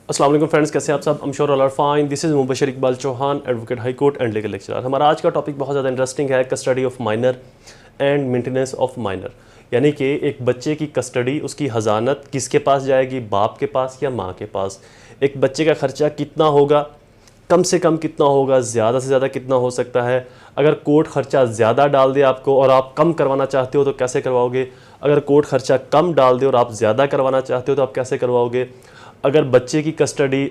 अस्सलाम वालेकुम फ्रेंड्स, कैसे आप सब? I'm sure all are fine. This is Mubashar Iqbal Chauhan, advocate high court and legal lecturer. हमारा आज का टॉपिक बहुत ज़्यादा इंटरेस्टिंग है, custody of minor and maintenance of minor. यानी कि एक बच्चे की कस्टडी, उसकी हजानत किसके पास जाएगी, बाप के पास या माँ के पास। एक बच्चे का खर्चा कितना होगा, कम से कम कितना होगा, ज़्यादा से ज़्यादा कितना हो सकता है। अगर कोर्ट खर्चा ज़्यादा डाल दे आपको और आप कम करवाना चाहते हो तो कैसे करवाओगे। अगर कोर्ट खर्चा कम डाल दे और आप ज़्यादा करवाना चाहते हो तो आप कैसे करवाओगे। अगर बच्चे की कस्टडी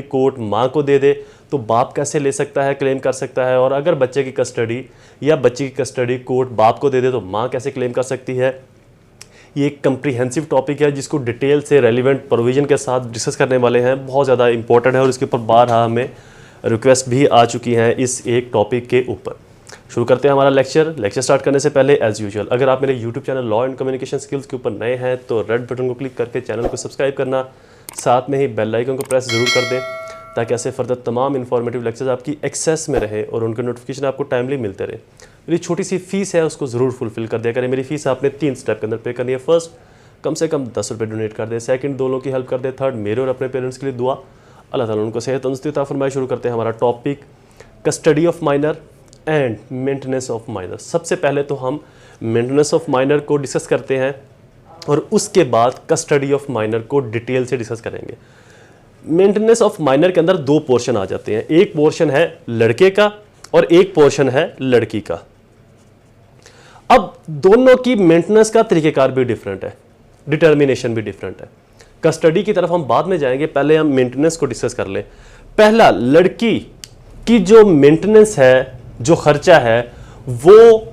कोर्ट माँ को दे दे तो बाप कैसे ले सकता है, क्लेम कर सकता है। और अगर बच्चे की कस्टडी कोर्ट बाप को दे दे तो माँ कैसे क्लेम कर सकती है। ये एक कम्प्रीहेंसिव टॉपिक है जिसको डिटेल से रेलिवेंट प्रोविज़न के साथ डिस्कस करने वाले हैं। बहुत ज़्यादा इंपॉर्टेंट है और इसके ऊपर बारहा हमें रिक्वेस्ट भी आ चुकी हैं इस एक टॉपिक के ऊपर। शुरू करते हैं हमारा लेक्चर स्टार्ट करने से पहले एज़ यूजुअल अगर आप मेरे YouTube channel law and communication skills के ऊपर नए हैं तो रेड बटन को क्लिक करके चैनल को सब्सक्राइब करना, साथ में ही बेल आइकन को प्रेस ज़रूर कर दें ताकि ऐसे फर्दर तमाम इन्फॉर्मेटिव लेक्चर्स आपकी एक्सेस में रहे और उनके नोटिफिकेशन आपको टाइमली मिलते रहे। मेरी छोटी सी फीस है, उसको ज़रूर फुलफिल कर दिया करें। मेरी फीस आपने 3 स्टेप के अंदर पे करनी है। फर्स्ट, कम से कम 10 रुपये डोनेट कर दे। सेकंड, 2 लोगों की हेल्प कर दे। थर्ड, मेरे और अपने पेरेंट्स के लिए दुआ, अल्लाह ताला उनको सेहत तंदुरुस्ती अता फरमाए। शुरू करते हैं हमारा topic, custody of minor and maintenance of minor. सबसे पहले तो हम मेंटेनेंस ऑफ माइनर को डिस्कस करते हैं और उसके बाद कस्टडी ऑफ माइनर को डिटेल से डिस्कस करेंगे। मेंटेनेंस ऑफ माइनर के अंदर 2 पोर्शन आ जाते हैं, एक पोर्शन है लड़के का और एक पोर्शन है लड़की का। अब दोनों की मेंटेनेंस का तरीकेकार भी डिफरेंट है, डिटर्मिनेशन भी डिफरेंट है। कस्टडी की तरफ हम बाद में जाएंगे, पहले हम मेंटेनेंस को डिस्कस कर लें। पहला, लड़की की जो मेंटेनेंस है, जो खर्चा है, वो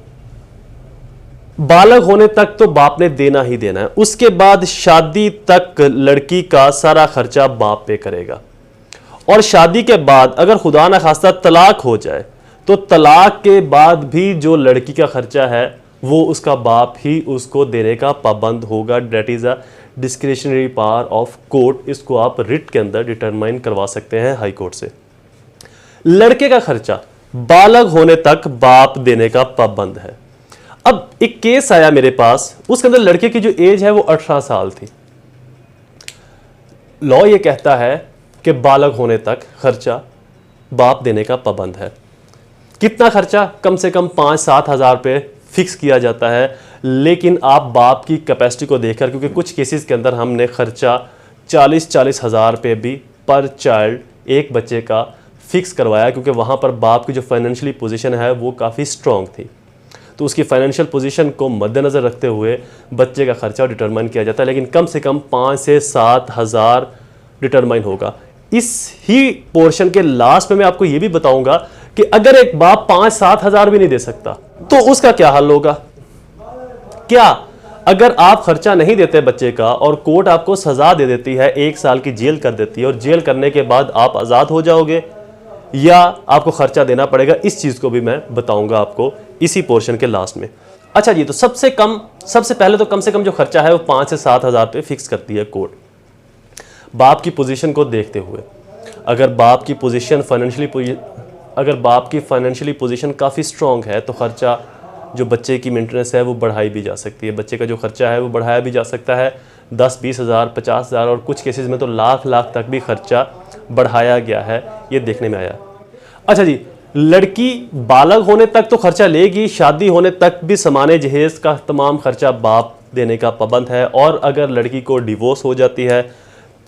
बालग होने तक तो बाप ने देना ही देना है। उसके बाद शादी तक लड़की का सारा खर्चा बाप पे करेगा और शादी के बाद अगर खुदा न खास्ता तलाक हो जाए तो तलाक के बाद भी जो लड़की का खर्चा है वो उसका बाप ही उसको देने का पाबंद होगा। That is a discretionary power of court. इसको आप रिट के अंदर डिटरमाइन करवा सकते हैं हाई कोर्ट से। लड़के का खर्चा बालग होने तक बाप देने का पाबंद है। अब एक केस आया मेरे पास, उसके अंदर लड़के की जो एज है वो 18 साल थी। लॉ ये कहता है कि बालग होने तक खर्चा बाप देने का पाबंद है। कितना खर्चा? कम से कम 5-7 हज़ार रुपये फिक्स किया जाता है। लेकिन आप बाप की कैपेसिटी को देखकर, क्योंकि कुछ केसेस के अंदर हमने खर्चा 40-40 हज़ार रुपये भी पर चाइल्ड, एक बच्चे का फिक्स करवाया, क्योंकि वहाँ पर बाप की जो फाइनेंशियली पोजीशन है वो काफ़ी स्ट्रॉन्ग थी। तो उसकी फाइनेंशियल पोजीशन को मद्देनज़र रखते हुए बच्चे का खर्चा डिटरमाइन किया जाता है। लेकिन कम से कम 5 से 7 हज़ार डिटरमाइन होगा। इस ही पोर्शन के लास्ट में मैं आपको ये भी बताऊंगा कि अगर एक बाप 5-7 हज़ार भी नहीं दे सकता तो उसका क्या हल होगा। क्या अगर आप खर्चा नहीं देते बच्चे का और कोर्ट आपको सज़ा दे देती है, 1 साल की जेल कर देती है और जेल करने के बाद आप आज़ाद हो जाओगे या आपको खर्चा देना पड़ेगा? इस चीज़ को भी मैं बताऊंगा आपको इसी पोर्शन के लास्ट में। अच्छा जी, तो सबसे पहले तो कम से कम जो खर्चा है वो 5 से 7 हज़ार रुपये फिक्स करती है कोर्ट, बाप की पोजीशन को देखते हुए। अगर बाप की फाइनेंशियली पोजीशन काफ़ी स्ट्रॉन्ग है तो खर्चा जो बच्चे की मेंटेनेंस है वो बढ़ाई भी जा सकती है। बच्चे का जो खर्चा है वो बढ़ाया भी जा सकता है। 10-20 हज़ार, 50 हज़ार और कुछ केसेस में तो लाख तक भी खर्चा बढ़ाया गया है, ये देखने में आया। अच्छा जी, लड़की बालग होने तक तो खर्चा लेगी, शादी होने तक भी सामान्य जहेज का तमाम खर्चा बाप देने का पाबंद है। और अगर लड़की को डिवोर्स हो जाती है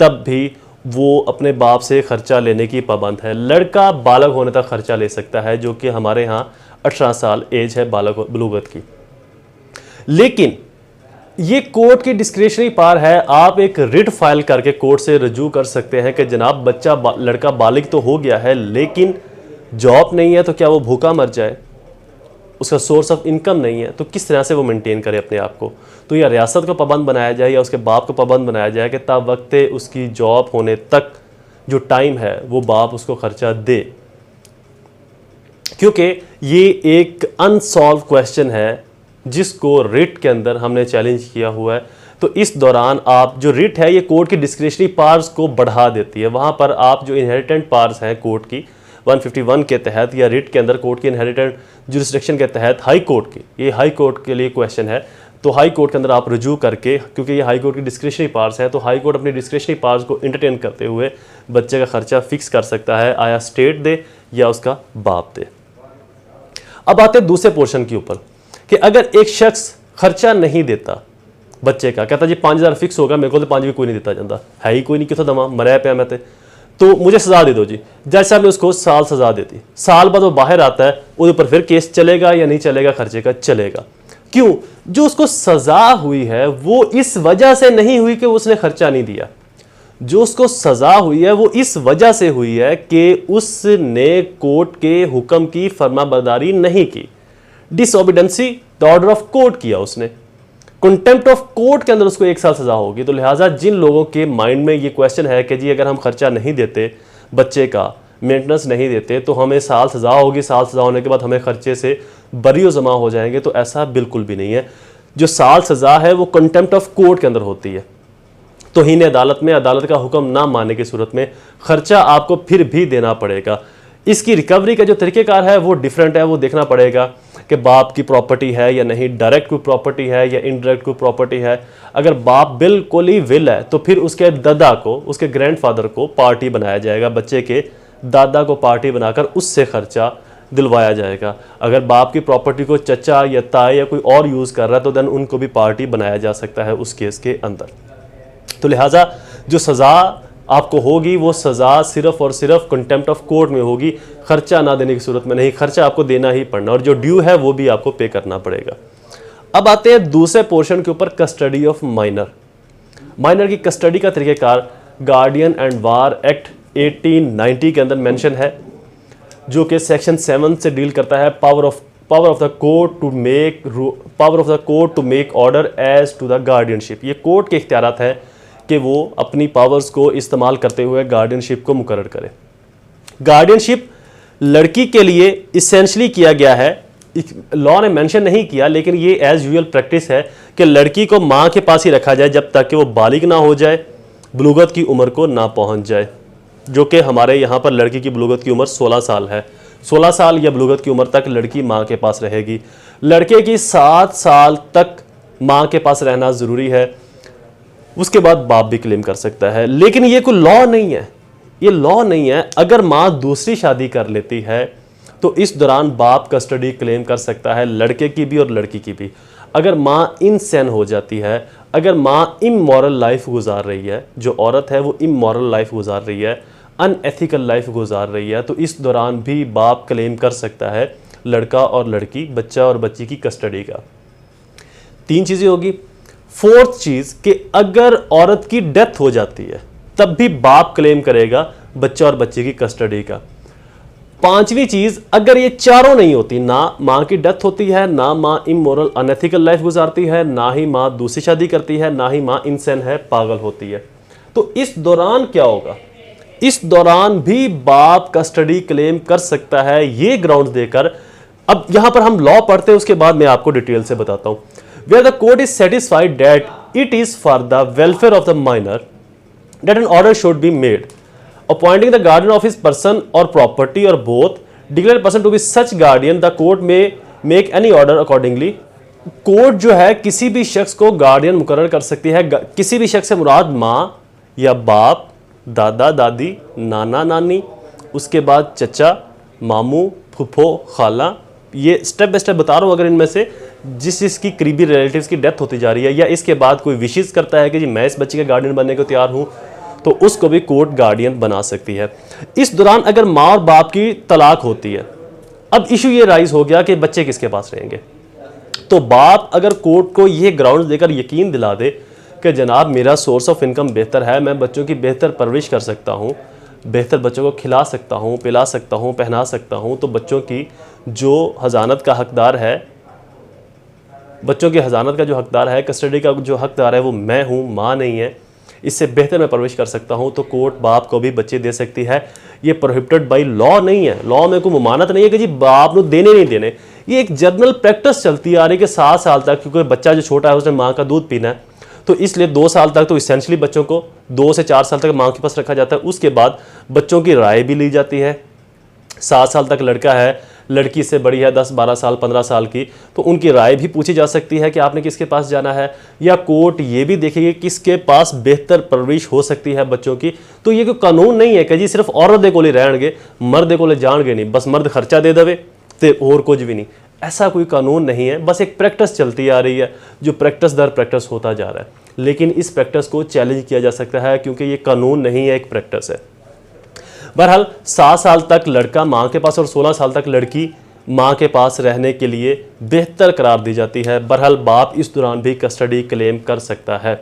तब भी वो अपने बाप से खर्चा लेने की पाबंद है। लड़का बालग होने तक खर्चा ले सकता है, जो कि हमारे यहाँ 18 साल एज है बलूगत की। लेकिन ये कोर्ट की डिस्क्रिशनरी पावर है। आप एक रिट फाइल करके कोर्ट से रजू कर सकते हैं कि जनाब लड़का बालिग तो हो गया है लेकिन जॉब नहीं है, तो क्या वो भूखा मर जाए, उसका सोर्स ऑफ इनकम नहीं है, तो किस तरह से वो मेंटेन करे अपने आप को। तो या रियासत को पाबंद बनाया जाए या उसके बाप को पाबंद बनाया जाए कि तब वक्त उसकी जॉब होने तक जो टाइम है वो बाप उसको खर्चा दे, क्योंकि ये एक अनसॉल्व क्वेश्चन है जिसको रिट के अंदर हमने चैलेंज किया हुआ है। तो इस दौरान आप जो रिट है ये कोर्ट की डिस्क्रिशनरी पावर्स को बढ़ा देती है। वहाँ पर आप जो इनहेरिटेंट पावर्स हैं कोर्ट की 151 के तहत या रिट के अंदर कोर्ट की इनहेरिटेंट जुरिस्डिक्शन के तहत हाई कोर्ट की, ये हाई कोर्ट के लिए क्वेश्चन है, तो हाई कोर्ट के अंदर आप रुजू करके, क्योंकि ये हाई कोर्ट की डिस्क्रिशनरी पावर्स हैं, तो हाई कोर्ट अपनी डिस्क्रिशनरी पावर्स को इंटरटेन करते हुए बच्चे का खर्चा फिक्स कर सकता है, आया स्टेट दे या उसका बाप दे। अब आते हैं दूसरे पोर्शन के ऊपर कि अगर एक शख्स खर्चा नहीं देता बच्चे का, कहता जी 5,000 फिक्स होगा, मेरे को तो 5 भी कोई नहीं देता जाता है ही कोई नहीं, कितना दमा मराया पे मैं तो मुझे सजा दे दो जी। जैसे आपने उसको साल सजा देती, साल बाद वो बाहर आता है, उसके ऊपर फिर केस चलेगा या नहीं चलेगा, खर्चे का चलेगा। क्यों? जो उसको सजा हुई है वो इस वजह से नहीं हुई कि उसने खर्चा नहीं दिया, जो उसको सजा हुई है वो इस वजह से हुई है कि उसने कोर्ट के हुक्म की फर्माबरदारी नहीं की, डिसओबीडेंसी द ऑर्डर ऑफ कोर्ट किया उसने, कंटेम्प्ट ऑफ कोर्ट के अंदर उसको 1 साल सजा होगी। तो लिहाजा जिन लोगों के माइंड में ये क्वेश्चन है कि जी अगर हम खर्चा नहीं देते, बच्चे का मेंटेनेंस नहीं देते तो हमें साल सजा होगी, साल सजा होने के बाद हमें खर्चे से बरियो जमा हो जाएंगे, तो ऐसा बिल्कुल भी नहीं है। जो साल सजा है वो कंटेम्प्ट ऑफ कोर्ट के अंदर होती है, तौहीन अदालत में अदालत का हुक्म ना मानने की सूरत में खर्चा आपको फिर भी देना पड़ेगा। इसकी रिकवरी का जो तरीक़ेकार है वो डिफरेंट है, वो देखना पड़ेगा कि बाप की प्रॉपर्टी है या नहीं, डायरेक्ट कोई प्रॉपर्टी है या इनडायरेक्ट कोई प्रॉपर्टी है। अगर बाप बिल्कुल ही विल है तो फिर उसके दादा को, उसके ग्रैंडफादर को पार्टी बनाया जाएगा, बच्चे के दादा को पार्टी बनाकर उससे खर्चा दिलवाया जाएगा। अगर बाप की प्रॉपर्टी को चचा या ताए या कोई और यूज़ कर रहा है तो देन उनको भी पार्टी बनाया जा सकता है उस केस के अंदर। तो लिहाजा जो सज़ा आपको होगी वो सज़ा सिर्फ और सिर्फ कंटेम्प्ट ऑफ कोर्ट में होगी, खर्चा ना देने की सूरत में नहीं, खर्चा आपको देना ही पड़ना, और जो ड्यू है वो भी आपको पे करना पड़ेगा। अब आते हैं दूसरे पोर्शन के ऊपर, कस्टडी ऑफ माइनर। माइनर की कस्टडी का तरीक़ेकार गार्डियन एंड वार एक्ट 1890 के अंदर मेंशन है, जो कि सेक्शन 7 से डील करता है power of the court to make order as to the guardianship. ये कोर्ट के इख्तियारात हैं कि वो अपनी पावर्स को इस्तेमाल करते हुए गार्डियनशिप को मुकर्रर करे। गार्डियनशिप लड़की के लिए इसेंशली किया गया है, लॉ ने मेंशन नहीं किया, लेकिन ये एज यूजुअल प्रैक्टिस है कि लड़की को माँ के पास ही रखा जाए जब तक कि वो बालिग ना हो जाए, बुलूगत की उम्र को ना पहुँच जाए, जो कि हमारे यहाँ पर लड़की की बुलूगत की उम्र 16 साल है। 16 साल या बुलूगत की उम्र तक लड़की माँ के पास रहेगी। लड़के की 7 साल तक माँ के पास रहना ज़रूरी है, उसके बाद बाप भी क्लेम कर सकता है। लेकिन ये कोई लॉ नहीं है, ये लॉ नहीं है। अगर माँ दूसरी शादी कर लेती है तो इस दौरान बाप कस्टडी क्लेम कर सकता है, लड़के की भी और लड़की की भी। अगर माँ इनसेन हो जाती है, अगर माँ इमोरल लाइफ गुजार रही है, जो औरत है वो इमोरल लाइफ गुजार रही है, अनएथिकल लाइफ गुजार रही है, तो इस दौरान भी बाप क्लेम कर सकता है लड़का और लड़की, बच्चा और बच्ची की कस्टडी का। 3 चीज़ें होगी। 4th चीज़ कि अगर औरत की डेथ हो जाती है तब भी बाप क्लेम करेगा बच्चा और बच्चे की कस्टडी का। 5वीं चीज़, अगर ये चारों नहीं होती, ना माँ की डेथ होती है, ना माँ इमोरल अनएथिकल लाइफ गुजारती है, ना ही माँ दूसरी शादी करती है, ना ही माँ इनसेन है, पागल होती है, तो इस दौरान क्या होगा? इस दौरान भी बाप कस्टडी क्लेम कर सकता है, ये ग्राउंड देकर। अब यहां पर हम लॉ पढ़ते हैं, उसके बाद मैं आपको डिटेल से बताता हूं। Where the court is satisfied that it is for the welfare of the minor that an order should be made, appointing the guardian of his person or property or both, declared person to be such guardian, the court may make any order accordingly. Court जो है किसी भी शख्स को guardian मुकर्रर कर सकती है। किसी भी शख्स से मुराद माँ या बाप, दादा दादी, नाना नानी, उसके बाद चचा, मामू, फुफो, खाला, ये स्टेप बाय स्टेप बता रहा हूँ। अगर इनमें से जिसकी करीबी रिलेटिव्स की डेथ होती जा रही है या इसके बाद कोई विशेष करता है कि जी मैं इस बच्चे के गार्डियन बनने को तैयार हूँ, तो उसको भी कोर्ट गार्डियन बना सकती है। इस दौरान अगर माँ और बाप की तलाक होती है, अब इशू ये राइज हो गया कि बच्चे किसके पास रहेंगे। तो बाप अगर कोर्ट को ये ग्राउंड देकर यकीन दिला दे कि जनाब मेरा सोर्स ऑफ इनकम बेहतर है, मैं बच्चों की बेहतर परवरिश कर सकता हूँ, बेहतर बच्चों को खिला सकता हूँ, पिला सकता हूँ, पहना सकता हूँ, तो बच्चों की जो हजानत का हकदार है, बच्चों की हजानत का जो हकदार है, कस्टडी का जो हकदार है वो मैं हूँ, माँ नहीं है, इससे बेहतर मैं परवरिश कर सकता हूँ, तो कोर्ट बाप को भी बच्चे दे सकती है। ये प्रोहिबिटेड बाई लॉ नहीं है, लॉ में कोई ममानत नहीं है कि जी बाप को देने नहीं देने। ये एक जनरल प्रैक्टिस चलती आ रही है कि 7 साल तक, क्योंकि बच्चा जो छोटा है उसने माँ का दूध पीना है, तो इसलिए 2 साल तक तो इसेंशली बच्चों को 2 से 4 साल तक माँ के पास रखा जाता है। उसके बाद बच्चों की राय भी ली जाती है। 7 साल तक लड़का है, लड़की से बड़ी है 10-12 साल 15 साल की, तो उनकी राय भी पूछी जा सकती है कि आपने किसके पास जाना है। या कोर्ट ये भी देखेगी किसके पास बेहतर परवरिश हो सकती है बच्चों की। तो ये कोई कानून नहीं है कि जी सिर्फ औरत को जाणगे मर्द को जानगे नहीं, बस मर्द खर्चा दे देवे तो और कुछ भी नहीं। ऐसा कोई कानून नहीं है, बस एक प्रैक्टिस चलती आ रही है जो प्रैक्टिस दर प्रैक्टिस होता जा रहा है। लेकिन इस प्रैक्टिस को चैलेंज किया जा सकता है क्योंकि ये कानून नहीं है, एक प्रैक्टिस है। बहरहाल 7 साल तक लड़का माँ के पास और 16 साल तक लड़की माँ के पास रहने के लिए बेहतर करार दी जाती है। बहरहाल बाप इस दौरान भी कस्टडी क्लेम कर सकता है।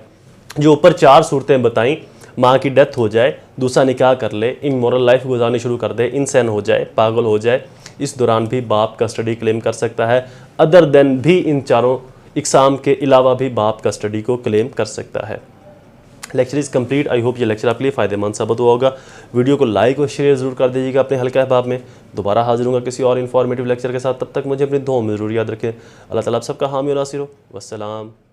जो ऊपर 4 सूरतें बताई, माँ की डेथ हो जाए, दूसरा निकाह कर ले, इमोरल लाइफ गुजारनी शुरू कर दे, इनसेन हो जाए, पागल हो जाए, इस दौरान भी बाप कस्टडी क्लेम कर सकता है। अदर देन भी इन चारों इकसाम के अलावा भी बाप कस्टडी को क्लेम कर सकता है। Lecture is complete. I hope ये लेक्चर आपके लिए फ़ायदेमंद साबित हुआ होगा। वीडियो को लाइक और शेयर ज़रूर कर दीजिएगा अपने हल्का अहबाब में। दोबारा हाजिर होगा किसी और इन्फॉर्मेटिव लेक्चर के साथ। तब तक मुझे अपनी दुआओं में ज़रूर याद रखें। अल्लाह ताला आप सबका हामी और नासिर हो। वस्सलाम।